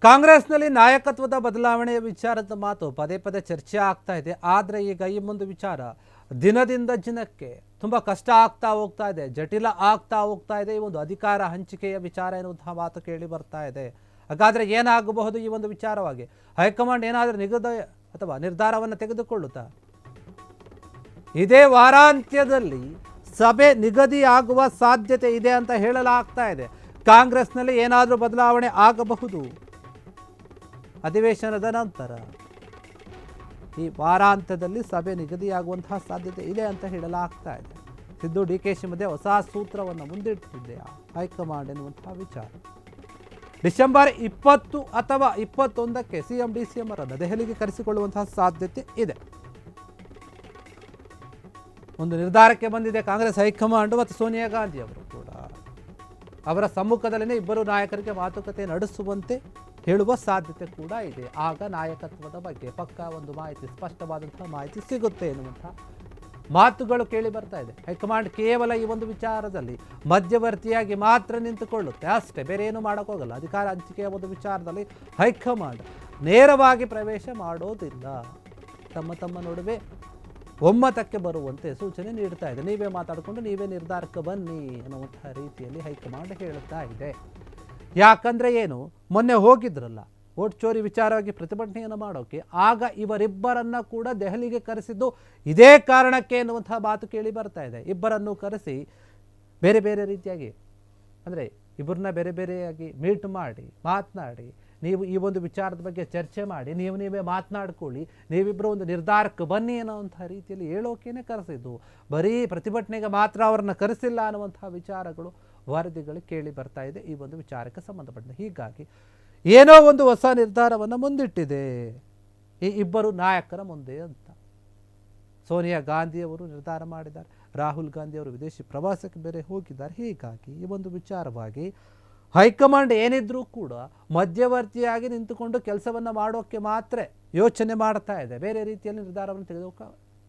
ಕಾಂಗ್ರೆಸ್ನಲ್ಲಿ ನಾಯಕತ್ವದ ಬದಲಾವಣೆಯ ವಿಚಾರದ ಮಾತು ಪದೇ ಪದೇ ಚರ್ಚೆ ಆಗ್ತಾ ಇದೆ. ಆದರೆ ಈಗ ಈ ಒಂದು ವಿಚಾರ ದಿನದಿಂದ ದಿನಕ್ಕೆ ತುಂಬ ಕಷ್ಟ ಆಗ್ತಾ ಹೋಗ್ತಾ ಇದೆ, ಜಟಿಲ ಆಗ್ತಾ ಹೋಗ್ತಾ ಇದೆ. ಈ ಒಂದು ಅಧಿಕಾರ ಹಂಚಿಕೆಯ ವಿಚಾರ ಎನ್ನುವಂತಹ ಮಾತು ಕೇಳಿ ಬರ್ತಾ ಇದೆ. ಹಾಗಾದರೆ ಏನಾಗಬಹುದು ಈ ಒಂದು ವಿಚಾರವಾಗಿ? ಹೈಕಮಾಂಡ್ ಏನಾದರೂ ನಿಗದಿ ಅಥವಾ ನಿರ್ಧಾರವನ್ನು ತೆಗೆದುಕೊಳ್ಳುತ್ತಾ? ಇದೇ ವಾರಾಂತ್ಯದಲ್ಲಿ ಸಭೆ ನಿಗದಿಯಾಗುವ ಸಾಧ್ಯತೆ ಇದೆ ಅಂತ ಹೇಳಲಾಗ್ತಾ ಇದೆ. ಕಾಂಗ್ರೆಸ್ನಲ್ಲಿ ಏನಾದರೂ ಬದಲಾವಣೆ ಆಗಬಹುದು ಅಧಿವೇಶನದ ನಂತರ. ಈ ವಾರಾಂತ್ಯದಲ್ಲಿ ಸಭೆ ನಿಗದಿಯಾಗುವಂತಹ ಸಾಧ್ಯತೆ ಇದೆ ಅಂತ ಹೇಳಲಾಗ್ತಾ ಇದೆ. ಸಿದ್ದು ಡಿಕೆಶಿ ಮಧ್ಯೆ ಹೊಸ ಸೂತ್ರವನ್ನು ಮುಂದಿಟ್ಟಿದೆ ಹೈಕಮಾಂಡ್ ಎನ್ನುವಂತಹ ವಿಚಾರ. ಡಿಸೆಂಬರ್ 20 ಅಥವಾ 21ಕ್ಕೆ ಸಿಎಂ ಡಿಸಿಎಂ ಅವರನ್ನು ದೆಹಲಿಗೆ ಕರೆಸಿಕೊಳ್ಳುವಂತಹ ಸಾಧ್ಯತೆ ಇದೆ. ಒಂದು ನಿರ್ಧಾರಕ್ಕೆ ಬಂದಿದೆ ಕಾಂಗ್ರೆಸ್ ಹೈಕಮಾಂಡ್ ಮತ್ತು ಸೋನಿಯಾ ಗಾಂಧಿ ಅವರು ಕೂಡ. ಅವರ ಸಮ್ಮುಖದಲ್ಲೇ ಇಬ್ಬರು ನಾಯಕರಿಗೆ ಮಾತುಕತೆ ನಡೆಸುವಂತೆ ಹೇಳುವ ಸಾಧ್ಯತೆ ಕೂಡ ಇದೆ. ಆಗ ನಾಯಕತ್ವದ ಬಗ್ಗೆ ಪಕ್ಕಾ ಒಂದು ಮಾಹಿತಿ, ಸ್ಪಷ್ಟವಾದಂತಹ ಮಾಹಿತಿ ಸಿಗುತ್ತೆ ಎನ್ನುವಂಥ ಮಾತುಗಳು ಕೇಳಿ ಬರ್ತಾ ಇದೆ. ಹೈಕಮಾಂಡ್ ಕೇವಲ ಈ ಒಂದು ವಿಚಾರದಲ್ಲಿ ಮಧ್ಯವರ್ತಿಯಾಗಿ ಮಾತ್ರ ನಿಂತುಕೊಳ್ಳುತ್ತೆ ಅಷ್ಟೇ, ಬೇರೆ ಏನು ಮಾಡೋಕ್ಕೋಗಲ್ಲ. ಅಧಿಕಾರ ಹಂಚಿಕೆಯ ಒಂದು ವಿಚಾರದಲ್ಲಿ ಹೈಕಮಾಂಡ್ ನೇರವಾಗಿ ಪ್ರವೇಶ ಮಾಡೋದಿಲ್ಲ. ತಮ್ಮ ನಡುವೆ ಒಮ್ಮತಕ್ಕೆ ಬರುವಂತೆ ಸೂಚನೆ ನೀಡ್ತಾ ಇದೆ. ನೀವೇ ಮಾತಾಡಿಕೊಂಡು ನೀವೇ ನಿರ್ಧಾರಕ್ಕೆ ಬನ್ನಿ ಅನ್ನುವಂತಹ ರೀತಿಯಲ್ಲಿ ಹೈಕಮಾಂಡ್ ಹೇಳುತ್ತಾ ಇದೆ. ಯಾಕಂದರೆ ಏನು, ಮೊನ್ನೆ ಹೋಗಿದ್ರಲ್ಲ ವೋಟ್ ಚೋರಿ ವಿಚಾರವಾಗಿ ಪ್ರತಿಭಟನೆಯನ್ನು ಮಾಡೋಕ್ಕೆ, ಆಗ ಇವರಿಬ್ಬರನ್ನ ಕೂಡ ದೆಹಲಿಗೆ ಕರೆಸಿದ್ದು ಇದೇ ಕಾರಣಕ್ಕೆ ಎನ್ನುವಂತಹ ಮಾತು ಕೇಳಿ ಬರ್ತಾ ಇದೆ. ಇಬ್ಬರನ್ನು ಕರೆಸಿ ಬೇರೆ ಬೇರೆ ರೀತಿಯಾಗಿ, ಅಂದರೆ ಇಬ್ಬರನ್ನ ಬೇರೆ ಬೇರೆಯಾಗಿ ಮೀಟ್ ಮಾಡಿ ಮಾತನಾಡಿ, ನೀವು ಈ ಒಂದು ವಿಚಾರದ ಬಗ್ಗೆ ಚರ್ಚೆ ಮಾಡಿ, ನೀವೇ ಮಾತನಾಡ್ಕೊಳ್ಳಿ, ನೀವಿಬ್ಬರು ಒಂದು ನಿರ್ಧಾರಕ್ಕೆ ಬನ್ನಿ ಅನ್ನೋವಂಥ ರೀತಿಯಲ್ಲಿ ಹೇಳೋಕೇನೆ ಕರೆಸಿದ್ದು. ಬರೀ ಪ್ರತಿಭಟನೆಗೆ ಮಾತ್ರ ಅವ್ರನ್ನ ಕರೆಸಿಲ್ಲ ಅನ್ನುವಂತಹ ವಿಚಾರಗಳು, ವರದಿಗಳು ಕೇಳಿ ಬರ್ತಾ ಇದೆ ಈ ಒಂದು ವಿಚಾರಕ್ಕೆ ಸಂಬಂಧಪಟ್ಟಂತೆ. ಹೀಗಾಗಿ ಏನೋ ಒಂದು ಹೊಸ ನಿರ್ಧಾರವನ್ನು ಮುಂದಿಟ್ಟಿದೆ ಈ ಇಬ್ಬರು ನಾಯಕರ ಮುಂದೆ ಅಂತ. ಸೋನಿಯಾ ಗಾಂಧಿಯವರು ನಿರ್ಧಾರ ಮಾಡಿದ್ದಾರೆ, ರಾಹುಲ್ ಗಾಂಧಿಯವರು ವಿದೇಶಿ ಪ್ರವಾಸಕ್ಕೆ ಬೇರೆ ಹೋಗಿದ್ದಾರೆ. ಹೀಗಾಗಿ ಈ ಒಂದು ವಿಚಾರವಾಗಿ ಹೈಕಮಾಂಡ್ ಏನಿದ್ರೂ ಕೂಡ ಮಧ್ಯವರ್ತಿಯಾಗಿ ನಿಂತುಕೊಂಡು ಕೆಲಸವನ್ನು ಮಾಡೋಕ್ಕೆ ಮಾತ್ರ ಯೋಚನೆ ಮಾಡ್ತಾ ಇದೆ. ಬೇರೆ ರೀತಿಯಲ್ಲಿ ನಿರ್ಧಾರವನ್ನು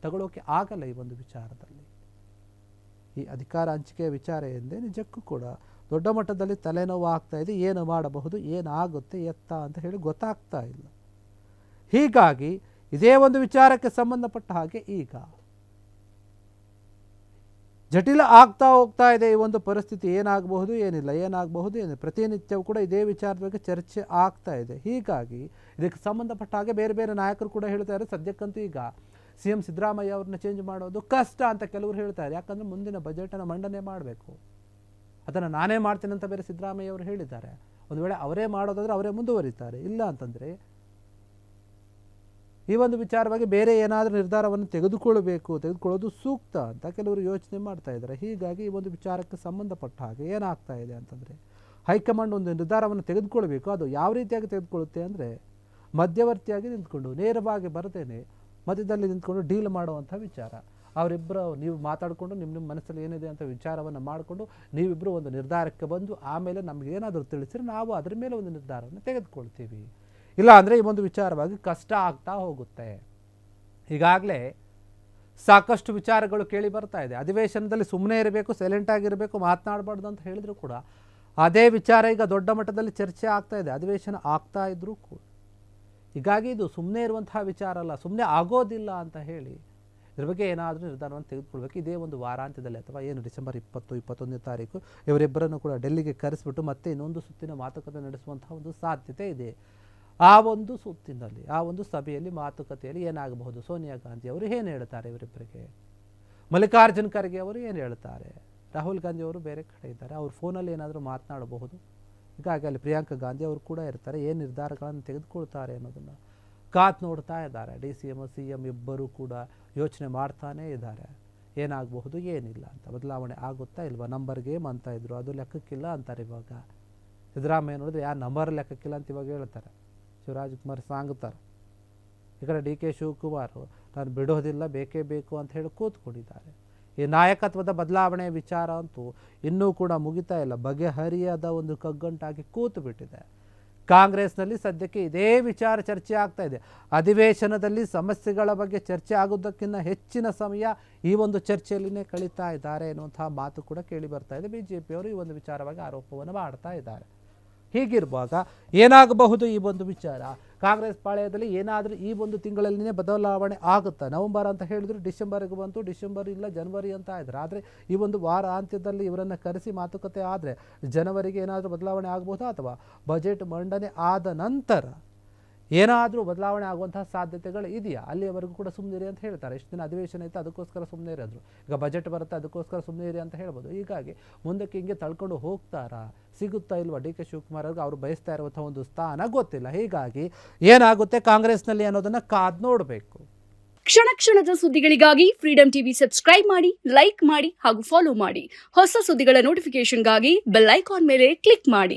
ತಗೊಳ್ಳೋಕೆ ಆಗಲ್ಲ ಈ ಒಂದು ವಿಚಾರದಲ್ಲಿ. ಈ ಅಧಿಕಾರ ಹಂಚಿಕೆಯ ವಿಚಾರ ಎಂದೇ ನಿಜಕ್ಕೂ ಕೂಡ ದೊಡ್ಡ ಮಟ್ಟದಲ್ಲಿ ತಲೆನೋವು ಆಗ್ತಾ ಇದೆ. ಏನು ಮಾಡಬಹುದು, ಏನಾಗುತ್ತೆ ಎತ್ತ ಅಂತ ಹೇಳಿ ಗೊತ್ತಾಗ್ತಾ ಇಲ್ಲ. ಹೀಗಾಗಿ ಇದೇ ಒಂದು ವಿಚಾರಕ್ಕೆ ಸಂಬಂಧಪಟ್ಟ ಹಾಗೆ ಈಗ ಜಟಿಲ ಆಗ್ತಾ ಹೋಗ್ತಾ ಇದೆ ಈ ಒಂದು ಪರಿಸ್ಥಿತಿ. ಏನಾಗಬಹುದು ಏನಿಲ್ಲ ಪ್ರತಿನಿತ್ಯವೂ ಕೂಡ ಇದೇ ವಿಚಾರದ ಬಗ್ಗೆ ಚರ್ಚೆ ಆಗ್ತಾ ಇದೆ. ಹೀಗಾಗಿ ಇದಕ್ಕೆ ಸಂಬಂಧಪಟ್ಟ ಹಾಗೆ ಬೇರೆ ಬೇರೆ ನಾಯಕರು ಕೂಡ ಹೇಳ್ತಾರೆ, ಸದ್ಯಕ್ಕಂತೂ ಈಗ ಸಿಎಂ ಸಿದ್ದರಾಮಯ್ಯ ಅವ್ರನ್ನ ಚೇಂಜ್ ಮಾಡೋದು ಕಷ್ಟ ಅಂತ ಕೆಲವರು ಹೇಳ್ತಾರೆ. ಯಾಕಂದರೆ ಮುಂದಿನ ಬಜೆಟನ್ನು ಮಂಡನೆ ಮಾಡಬೇಕು, ಅದನ್ನು ನಾನೇ ಮಾಡ್ತೇನೆ ಅಂತ ಬೇರೆ ಸಿದ್ದರಾಮಯ್ಯ ಅವರು ಹೇಳಿದ್ದಾರೆ. ಒಂದು ವೇಳೆ ಅವರೇ ಮಾಡೋದಾದರೆ ಅವರೇ ಮುಂದುವರಿತಾರೆ, ಇಲ್ಲ ಅಂತಂದರೆ ಈ ಒಂದು ವಿಚಾರವಾಗಿ ಬೇರೆ ಏನಾದರೂ ನಿರ್ಧಾರವನ್ನು ತೆಗೆದುಕೊಳ್ಳೋದು ಸೂಕ್ತ ಅಂತ ಕೆಲವರು ಯೋಚನೆ ಮಾಡ್ತಾ ಇದ್ದಾರೆ. ಹೀಗಾಗಿ ಈ ಒಂದು ವಿಚಾರಕ್ಕೆ ಸಂಬಂಧಪಟ್ಟ ಹಾಗೆ ಏನಾಗ್ತಾ ಇದೆ ಅಂತಂದರೆ, ಹೈಕಮಾಂಡ್ ಒಂದು ನಿರ್ಧಾರವನ್ನು ತೆಗೆದುಕೊಳ್ಬೇಕು. ಅದು ಯಾವ ರೀತಿಯಾಗಿ ತೆಗೆದುಕೊಳ್ಳುತ್ತೆ ಅಂದರೆ, ಮಧ್ಯವರ್ತಿಯಾಗಿ ನಿಂತ್ಕೊಂಡು ನೇರವಾಗಿ ಬರ್ತೇನೆ ಮಧ್ಯದಲ್ಲಿ ನಿಂತ್ಕೊಂಡು ಡೀಲ್ ಮಾಡುವಂಥ ವಿಚಾರ. ಅವರಿಬ್ಬರು ನೀವು ಮಾತಾಡಿಕೊಂಡು ನಿಮ್ಮ ಮನಸ್ಸಲ್ಲಿ ಏನಿದೆ ಅಂತ ವಿಚಾರವನ್ನು ಮಾಡಿಕೊಂಡು ನೀವಿಬ್ಬರು ಒಂದು ನಿರ್ಧಾರಕ್ಕೆ ಬಂದು ಆಮೇಲೆ ನಮ್ಗೆ ಏನಾದರೂ ತಿಳಿಸಿದ್ರೆ ನಾವು ಅದರ ಮೇಲೆ ಒಂದು ನಿರ್ಧಾರವನ್ನು ತೆಗೆದುಕೊಳ್ತೀವಿ. ಇಲ್ಲ ಅಂದರೆ ಈ ಒಂದು ವಿಚಾರವಾಗಿ ಕಷ್ಟ ಆಗ್ತಾ ಹೋಗುತ್ತೆ. ಈಗಾಗಲೇ ಸಾಕಷ್ಟು ವಿಚಾರಗಳು ಕೇಳಿ ಬರ್ತಾ ಇದೆ. ಅಧಿವೇಶನದಲ್ಲಿ ಸುಮ್ಮನೆ ಇರಬೇಕು, ಸೈಲೆಂಟ್ ಆಗಿರಬೇಕು, ಮಾತನಾಡಬಾರ್ದು ಅಂತ ಹೇಳಿದ್ರು ಕೂಡ ಅದೇ ವಿಚಾರ ಈಗ ದೊಡ್ಡ ಮಟ್ಟದಲ್ಲಿ ಚರ್ಚೆ ಆಗ್ತಾ ಇದೆ, ಅಧಿವೇಶನ ಆಗ್ತಾ ಇದ್ರೂ ಕೂಡ. ಹೀಗಾಗಿ ಇದು ಸುಮ್ಮನೆ ಇರುವಂತಹ ವಿಚಾರ ಅಲ್ಲ, ಸುಮ್ಮನೆ ಆಗೋದಿಲ್ಲ ಅಂತ ಹೇಳಿ ಇದ್ರ ಬಗ್ಗೆ ಏನಾದರೂ ನಿರ್ಧಾರವನ್ನು ತೆಗೆದುಕೊಳ್ಬೇಕು. ಇದೇ ಒಂದು ವಾರಾಂತ್ಯದಲ್ಲಿ ಅಥವಾ ಏನು ಡಿಸೆಂಬರ್ 20, 21ನೇ ತಾರೀಕು ಇವರಿಬ್ಬರನ್ನು ಕೂಡ ಡೆಲ್ಲಿಗೆ ಕರೆಸಿಬಿಟ್ಟು ಮತ್ತೆ ಇನ್ನೊಂದು ಸುತ್ತಿನ ಮಾತುಕತೆ ನಡೆಸುವಂತಹ ಒಂದು ಸಾಧ್ಯತೆ ಇದೆ. ಆ ಒಂದು ಸುತ್ತಿನಲ್ಲಿ, ಆ ಒಂದು ಸಭೆಯಲ್ಲಿ, ಮಾತುಕತೆಯಲ್ಲಿ ಏನಾಗಬಹುದು, ಸೋನಿಯಾ ಗಾಂಧಿ ಅವರು ಏನು ಹೇಳ್ತಾರೆ ಇವರಿಬ್ಬರಿಗೆ, ಮಲ್ಲಿಕಾರ್ಜುನ್ ಖರ್ಗೆ ಅವರು ಏನು ಹೇಳ್ತಾರೆ, ರಾಹುಲ್ ಗಾಂಧಿ ಅವರು ಬೇರೆ ಕಡೆ ಇದ್ದಾರೆ, ಅವ್ರ ಫೋನಲ್ಲಿ ಏನಾದರೂ ಮಾತನಾಡಬಹುದು. ಹೀಗಾಗಿ ಅಲ್ಲಿ ಪ್ರಿಯಾಂಕಾ ಗಾಂಧಿ ಅವರು ಕೂಡ ಇರ್ತಾರೆ. ಏನು ನಿರ್ಧಾರಗಳನ್ನು ತೆಗೆದುಕೊಳ್ತಾರೆ ಅನ್ನೋದನ್ನು ಕಾತ್ ನೋಡ್ತಾ ಇದ್ದಾರೆ. DCM CM ಇಬ್ಬರು ಕೂಡ ಯೋಚನೆ ಮಾಡ್ತಾನೇ ಇದ್ದಾರೆ, ಏನಾಗಬಹುದು ಏನಿಲ್ಲ ಅಂತ. ಬದಲಾವಣೆ ಆಗುತ್ತಾ ಇಲ್ವಾ, ನಂಬರ್ ಗೇಮ್ ಅಂತ ಇದ್ರು, ಅದು ಲೆಕ್ಕಕ್ಕಿಲ್ಲ ಅಂತಾರೆ. ಇವಾಗ ಸಿದ್ದರಾಮಯ್ಯ ನೋಡಿದ್ರೆ ಯಾರು ನಂಬರ್ ಲೆಕ್ಕಕ್ಕಿಲ್ಲ ಅಂತ ಇವಾಗ ಹೇಳ್ತಾರೆ. ಶಿವರಾಜಕುಮಾರ್ ಸಾಂಗ್ತಾರೆ. ಈ ಕಡೆ DK ಶಿವಕುಮಾರ್ ನಾನು ಬಿಡೋದಿಲ್ಲ, ಬೇಕೇ ಬೇಕು ಅಂತ ಹೇಳಿ ಕೂತ್ಕೊಂಡಿದ್ದಾರೆ. ಈ ನಾಯಕತ್ವದ ಬದಲಾವಣೆ ವಿಚಾರ ಅಂತೂ ಇನ್ನೂ ಕೂಡ ಮುಗಿತಾ ಇಲ್ಲ, ಬಗೆಹರಿಯದ ಒಂದು ಕಗ್ಗಂಟಾಗಿ ಕೂತು ಬಿಟ್ಟಿದೆ. ಕಾಂಗ್ರೆಸ್ನಲ್ಲಿ ಸದ್ಯಕ್ಕೆ ಇದೇ ವಿಚಾರ ಚರ್ಚೆ ಆಗ್ತಾ ಇದೆ. ಅಧಿವೇಶನದಲ್ಲಿ ಸಮಸ್ಯೆಗಳ ಬಗ್ಗೆ ಚರ್ಚೆ ಆಗೋದಕ್ಕಿಂತ ಹೆಚ್ಚಿನ ಸಮಯ ಈ ಒಂದು ಚರ್ಚೆಯಲ್ಲಿನೇ ಕಳೀತಾ ಇದ್ದಾರೆ ಎನ್ನುವಂತಹ ಮಾತು ಕೂಡ ಕೇಳಿ ಬರ್ತಾ ಇದೆ. BJP ಅವರು ಈ ಒಂದು ವಿಚಾರವಾಗಿ ಆರೋಪವನ್ನು ಮಾಡ್ತಾ ಇದ್ದಾರೆ. ಹೀಗಿರುವಾಗ ಏನಾಗಬಹುದು ಈ ಒಂದು ವಿಚಾರ? ಕಾಂಗ್ರೆಸ್ ಪಾಳ್ಯದಲ್ಲಿ ಏನಾದರೂ ಈ ಒಂದು ತಿಂಗಳಲ್ಲಿನೇ ಬದಲಾವಣೆ ಆಗುತ್ತಾ? ನವೆಂಬರ್ ಅಂತ ಹೇಳಿದ್ರು, ಡಿಸೆಂಬರ್ಗೆ ಬಂತು, ಡಿಸೆಂಬರ್ ಇಲ್ಲ ಜನವರಿ ಅಂತ ಇದ್ದಾರೆ. ಆದರೆ ಈ ಒಂದು ವಾರ ಅಂತ್ಯದಲ್ಲಿ ಇವರನ್ನು ಕರೆಸಿ ಮಾತುಕತೆ ಆದರೆ ಜನವರಿಗೆ ಏನಾದರೂ ಬದಲಾವಣೆ ಆಗಬಹುದಾ? ಅಥವಾ ಬಜೆಟ್ ಮಂಡನೆ ಆದ ನಂತರ ಏನಾದರೂ ಬದಲಾವಣೆ ಆಗುವಂತಹ ಸಾಧ್ಯತೆಗಳು ಇದೆಯಾ? ಅಲ್ಲಿಯವರೆಗೂ ಕೂಡ ಸುಮ್ಮನಿರಿ ಅಂತ ಹೇಳ್ತಾರೆ. ಇಷ್ಟು ದಿನ ಅಧಿವೇಶನ ಇತ್ತು, ಅದಕ್ಕೋಸ್ಕರ ಸುಮ್ಮನೆ ಇರೋದು. ಈಗ ಬಜೆಟ್ ಬರುತ್ತೆ, ಅದಕ್ಕೋಸ್ಕರ ಸುಮ್ಮನೆ ಇರಿ ಅಂತ ಹೇಳ್ಬೋದು. ಹೀಗಾಗಿ ಮುಂದಕ್ಕೆ ಹಿಂಗೆ ತಳ್ಕೊಂಡು ಹೋಗ್ತಾರಾ? ಸಿಗುತ್ತಾ ಇಲ್ವಾ ಡಿ ಕೆ ಶಿವಕುಮಾರ್ ಅವ್ರಿಗೆ? ಅವರು ಬಯಸ್ತಾ ಇರುವಂಥ ಒಂದು ಸ್ಥಾನ ಗೊತ್ತಿಲ್ಲ. ಹೀಗಾಗಿ ಏನಾಗುತ್ತೆ ಕಾಂಗ್ರೆಸ್ನಲ್ಲಿ ಅನ್ನೋದನ್ನು ಕಾದು ನೋಡಬೇಕು. ಕ್ಷಣ ಕ್ಷಣದ ಸುದ್ದಿಗಳಿಗಾಗಿ ಫ್ರೀಡಂ ಟಿವಿ ಸಬ್ಸ್ಕ್ರೈಬ್ ಮಾಡಿ, ಲೈಕ್ ಮಾಡಿ ಹಾಗೂ ಫಾಲೋ ಮಾಡಿ. ಹೊಸ ಸುದ್ದಿಗಳ ನೋಟಿಫಿಕೇಶನ್ಗಾಗಿ ಬೆಲ್ ಐಕಾನ್ ಮೇಲೆ ಕ್ಲಿಕ್ ಮಾಡಿ.